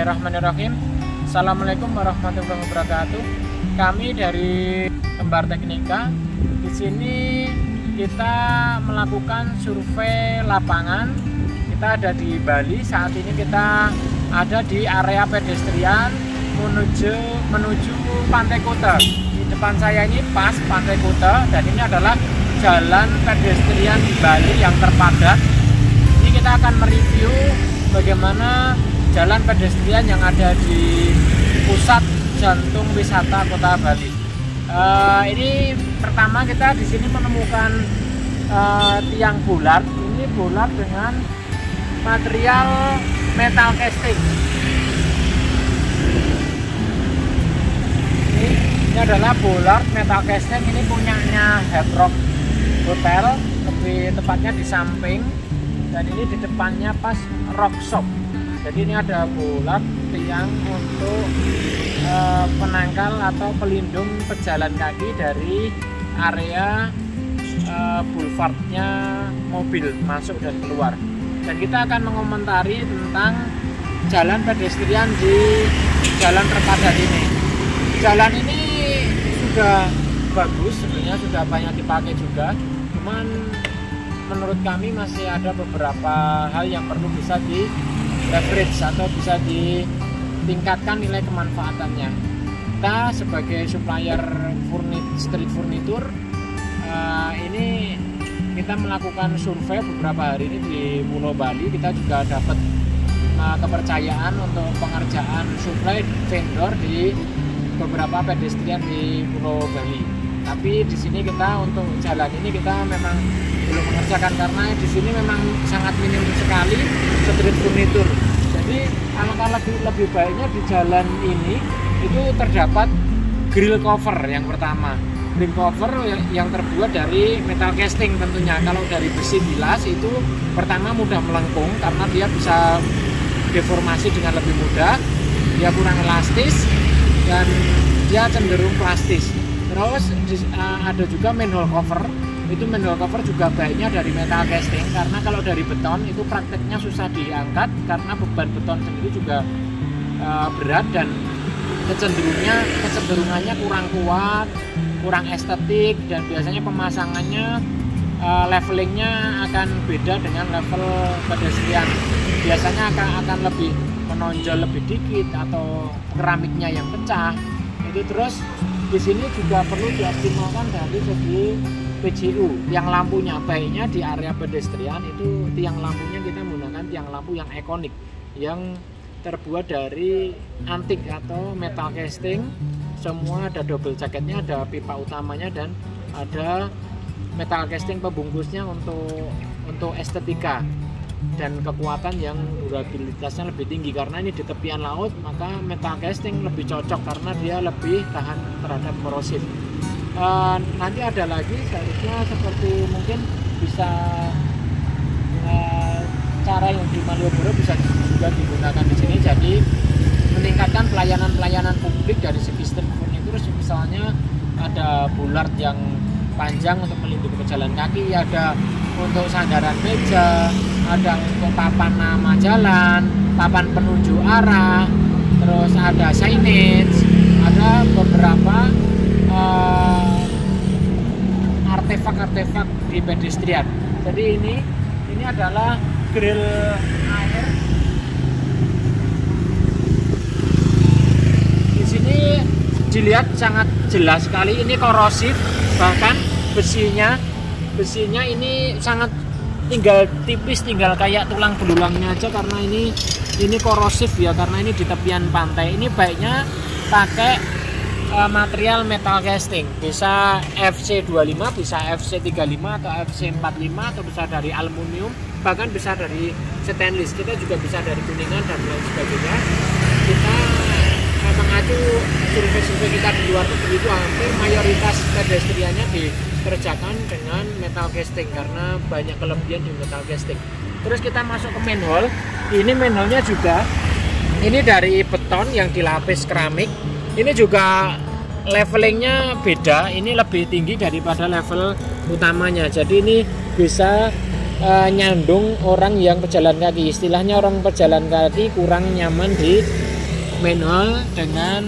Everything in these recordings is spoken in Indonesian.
Bismillahirrahmanirrahim. Assalamualaikum warahmatullahi wabarakatuh. Kami dari Kembar Teknika. Di sini kita melakukan survei lapangan. Kita ada di Bali. Saat ini kita ada di area pedestrian menuju Pantai Kuta. Di depan saya ini pas Pantai Kuta, dan ini adalah jalan pedestrian di Bali yang terpadat. Ini kita akan mereview bagaimana jalan pedestrian yang ada di pusat jantung wisata Kota Bali. Ini pertama kita di sini menemukan tiang bulat. Ini bulat dengan material metal casting. Ini adalah bulat metal casting. Ini punyanya Hard Rock Hotel, lebih tepatnya di samping, dan ini di depannya pas Rock Shop. Jadi ini ada bulat tiang untuk penangkal atau pelindung pejalan kaki dari area boulevardnya mobil masuk dan keluar. Dan kita akan mengomentari tentang jalan pedestrian di jalan terpadat ini. Jalan ini sudah bagus, sebenarnya sudah banyak dipakai juga. Cuman menurut kami masih ada beberapa hal yang perlu bisa di leverage atau bisa ditingkatkan nilai kemanfaatannya. Kita sebagai supplier street furniture, ini kita melakukan survei beberapa hari ini di Pulau Bali. Kita juga dapat kepercayaan untuk pengerjaan supply vendor di beberapa pedestrian di Pulau Bali. Tapi di sini kita untuk jalan ini kita memang belum mengerjakan karena di sini memang sangat minim sekali street furniture. Jadi alangkah lebih baiknya di jalan ini itu terdapat grill cover yang pertama. Grill cover yang terbuat dari metal casting tentunya. Kalau dari besi bilas itu pertama mudah melengkung karena dia bisa deformasi dengan lebih mudah. Dia kurang elastis dan dia cenderung plastis. Terus ada juga manhole cover. Itu manhole cover juga baiknya dari metal casting karena kalau dari beton itu prakteknya susah diangkat karena beban beton sendiri juga berat dan kecenderungannya kurang kuat, kurang estetik, dan biasanya pemasangannya levelingnya akan beda dengan level pedestrian. Biasanya akan lebih menonjol lebih dikit atau keramiknya yang pecah. Itu terus di sini juga perlu dioptimalkan dari segi PJU. Tiang lampunya baiknya di area pedestrian itu tiang lampunya kita menggunakan tiang lampu yang ikonik yang terbuat dari antik atau metal casting. Semua ada double jaketnya, ada pipa utamanya, dan ada metal casting pembungkusnya untuk estetika dan kekuatan yang durabilitasnya lebih tinggi. Karena ini di tepian laut, maka metal casting lebih cocok karena dia lebih tahan terhadap korosif. Nanti ada lagi seharusnya seperti mungkin bisa cara yang di Malioboro bisa juga digunakan di sini. Jadi meningkatkan pelayanan publik dari segi street furniture. Misalnya ada bulat yang panjang untuk melindungi pejalan kaki, ada untuk sandaran meja, ada untuk papan nama jalan, papan penunjuk arah, terus ada signage, ada beberapa artefak-artefak di pedestrian. Jadi ini adalah grill air. Di sini dilihat sangat jelas sekali ini korosif, bahkan besinya ini sangat tinggal tipis, tinggal kayak tulang belulangnya aja karena ini korosif ya, karena ini di tepian pantai. Ini baiknya pakai material metal casting, bisa FC25, bisa FC35 atau FC45, atau bisa dari aluminium, bahkan bisa dari stainless. Kita juga bisa dari kuningan dan lain sebagainya. Kita mengacu survei kita di luar negeri itu hampir mayoritas pedestriannya dikerjakan dengan metal casting karena banyak kelebihan di metal casting. Terus kita masuk ke manhole. Ini manhole-nya juga ini dari beton yang dilapis keramik. Ini juga levelingnya beda, ini lebih tinggi daripada level utamanya. Jadi ini bisa nyandung orang yang pejalan kaki. Istilahnya orang pejalan kaki kurang nyaman di manual dengan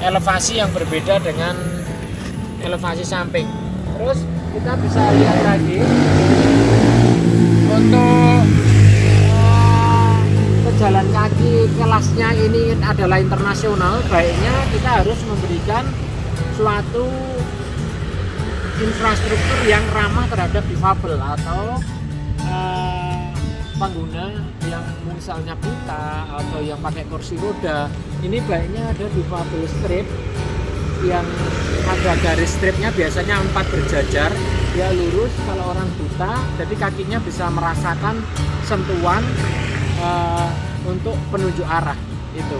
elevasi yang berbeda dengan elevasi samping. Terus kita bisa lihat lagi untuk pejalan kaki kelasnya ini adalah internasional, baiknya kita harus memberikan suatu infrastruktur yang ramah terhadap difabel atau pengguna yang misalnya buta atau yang pakai kursi roda. Ini baiknya ada difabel strip yang ada garis stripnya, biasanya 4 berjajar, dia lurus. Kalau orang buta jadi kakinya bisa merasakan sentuhan untuk penunjuk arah itu.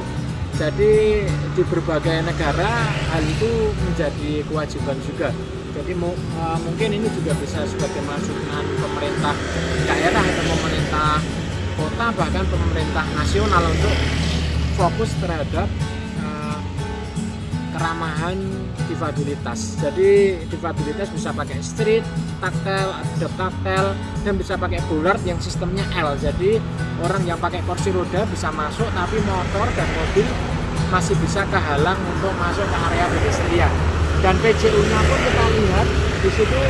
Jadi di berbagai negara hal itu menjadi kewajiban juga. Jadi mungkin ini juga bisa sebagai masukan pemerintah daerah atau pemerintah kota, bahkan pemerintah nasional untuk fokus terhadap keramahan difabilitas. Jadi difabilitas bisa pakai street, taktel, adap taktel, dan bisa pakai bollard yang sistemnya L. Jadi orang yang pakai kursi roda bisa masuk, tapi motor dan mobil masih bisa kehalang untuk masuk ke area pedestrian. Dan PJU-nya pun kita lihat di situ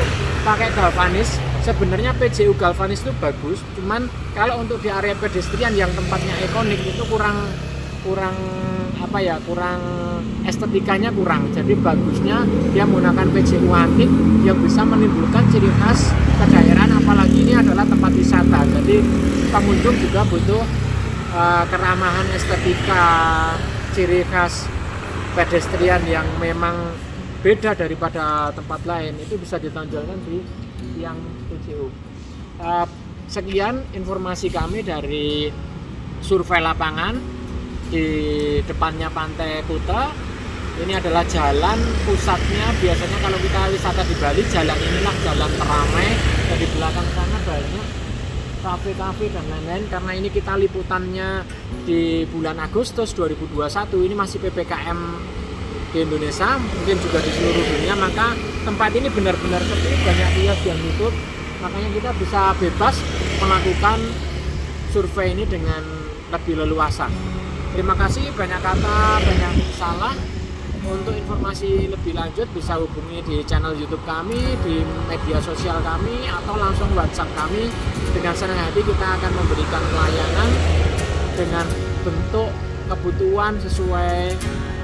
pakai galvanis. Sebenarnya PJU galvanis itu bagus, cuman kalau untuk di area pedestrian yang tempatnya ikonik itu kurang estetikanya kurang. Jadi bagusnya dia menggunakan PJU antik yang bisa menimbulkan ciri khas kedaerahan, apalagi ini adalah tempat wisata. Jadi pengunjung juga butuh keramahan estetika, ciri khas pedestrian yang memang beda daripada tempat lain, itu bisa ditonjolkan di tiang PJU. Sekian informasi kami dari survei lapangan di depannya Pantai Kuta. Ini adalah jalan pusatnya. Biasanya kalau kita wisata di Bali, jalan inilah jalan teramai. Dan di belakang sana banyak kafe-kafe dan lain-lain. Karena ini kita liputannya di bulan Agustus 2021, ini masih PPKM di Indonesia, mungkin juga di seluruh dunia, maka tempat ini benar-benar sepi, banyak kios yang tutup. Makanya kita bisa bebas melakukan survei ini dengan lebih leluasa. Terima kasih, banyak kata, banyak salah. Untuk informasi lebih lanjut bisa hubungi di channel YouTube kami, di media sosial kami, atau langsung WhatsApp kami. Dengan senang hati kita akan memberikan pelayanan dengan bentuk kebutuhan sesuai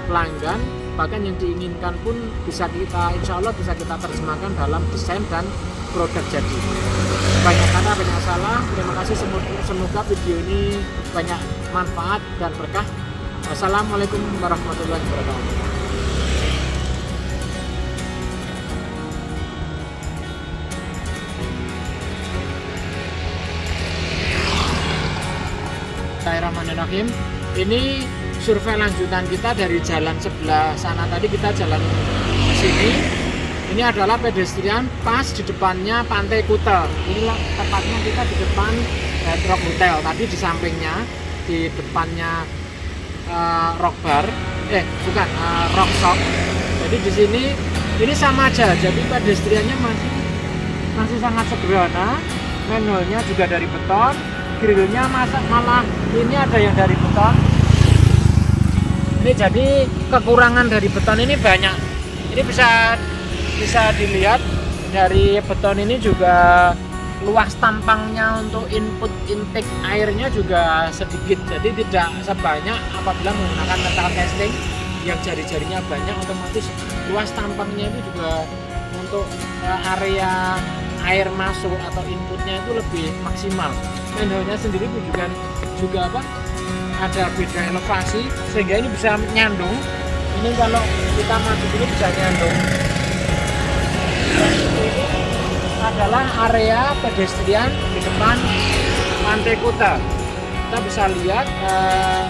pelanggan. Bahkan yang diinginkan pun bisa kita, insya Allah bisa kita terjemahkan dalam desain dan produk jadi. Banyak kata, banyak salah. Terima kasih, semoga video ini banyak manfaat dan berkah. Wassalamualaikum warahmatullahi wabarakatuh. Bismillahirrahmanirrahim. Ini survei lanjutan kita dari jalan sebelah sana. Tadi kita jalan ke sini. Ini adalah pedestrian pas di depannya Pantai Kuta. Inilah tepatnya kita di depan Hard Rock Hotel. Tadi di sampingnya, di depannya Rock Bar, Rock Shop. Jadi di sini ini sama aja. Jadi pedestriannya masih sangat sederhana. Manualnya juga dari beton. Grillnya malah ini ada yang dari beton. Ini jadi kekurangan dari beton ini banyak. Ini bisa dilihat dari beton ini juga luas tampangnya untuk input intake airnya juga sedikit. Jadi tidak sebanyak apabila menggunakan metal casting yang jari-jarinya banyak, otomatis luas tampangnya itu juga untuk area air masuk atau inputnya itu lebih maksimal. Manualnya sendiri juga ada beda elevasi sehingga ini bisa nyandung. Ini kalau kita maju dulu bisa nyandung. Ini adalah area pedestrian di depan Pantai Kuta. Kita bisa lihat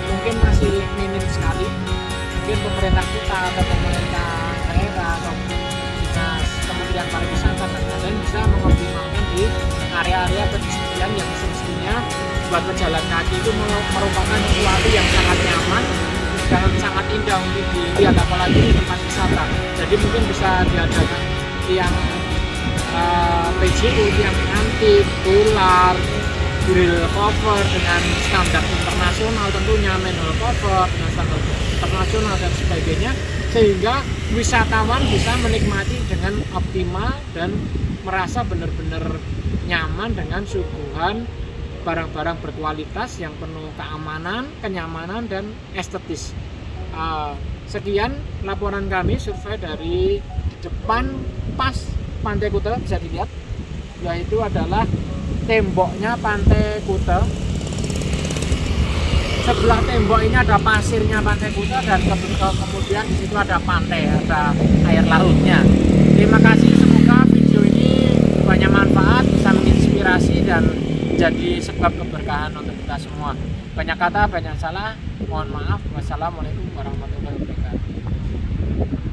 mungkin masih minim sekali. Mungkin pemerintah kita atau pemerintah daerah atau dinas Kementerian Pariwisata dan lain-lain bisa mengoptimalkan di area-area pedestrian yang semestinya buat pejalan kaki itu merupakan sesuatu yang sangat nyaman dan sangat indah untuk dilihat, apalagi di tempat wisata. Jadi mungkin bisa diadakan yang PJU yang antik, bollard, grill cover dengan standar internasional. internasional tentunya, manhole cover dengan standar internasional dan sebagainya, sehingga wisatawan bisa menikmati dengan optimal dan merasa benar-benar nyaman dengan suguhan barang-barang berkualitas yang penuh keamanan, kenyamanan, dan estetis. Sekian laporan kami survei dari depan pas Pantai Kuta, bisa dilihat, yaitu adalah temboknya Pantai Kuta. Sebelah tembok ini ada pasirnya Pantai Kuta, dan kemudian di situ ada pantai, ada air lautnya. Terima kasih, semoga video ini banyak manfaat, bisa menginspirasi dan jadi sebab keberkahan untuk kita semua. Banyak kata, banyak salah, mohon maaf. Wassalamualaikum warahmatullahi wabarakatuh.